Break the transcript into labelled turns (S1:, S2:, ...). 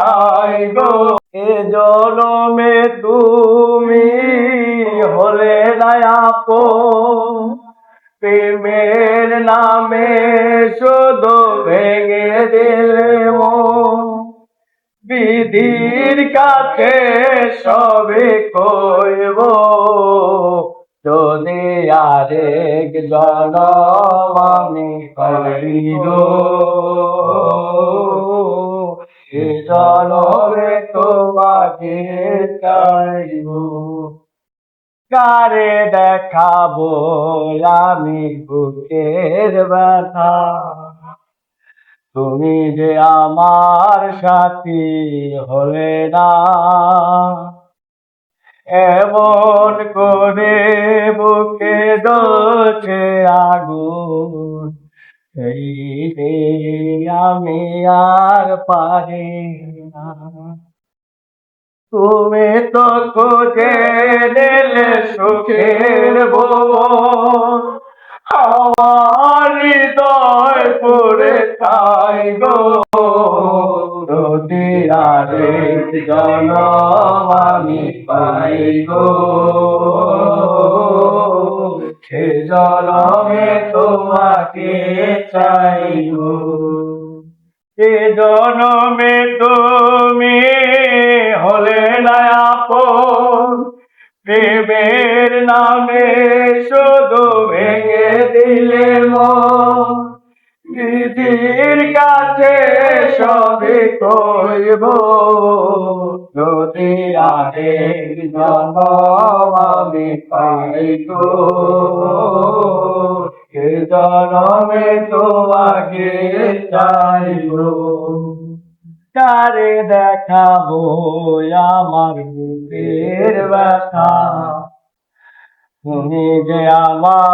S1: খাই গো। এ জনমে তুমি হলে না আপন, প্রেমের নামে শুধু ভেঙে দিলে মন। বিধির কাছে সবে কইব, যদি আরেক জনম আমি পাই গো। এ জনমে তোমাকে চাইব। কারে দেখাবো আমি বুকের ব্যথা, তুমি যে আমার সাথী হলে না। এমন করে বুকে জ্বলছে আগুন, এই যে আমি আর পারি না। তুমি তো খুঁজে নিলে সুখের ভুবন, আমার হৃদয় পড়ে তাই গো। যদি আরেক জনম আমি পাই গো, সে জনমে তোমাকে চাইব। এ জনমে তুমি হলে না আপন, প্রেমের নামে শুধু ভেঙে দিলে মন। বিধির কাছে সবে কইব, যদি আরেক জনম আমি পাই গো। এ জনমে তোমাকে চাইব। কারে দেখাবো আমার বুকের ব্যথা, তুমি যে আমার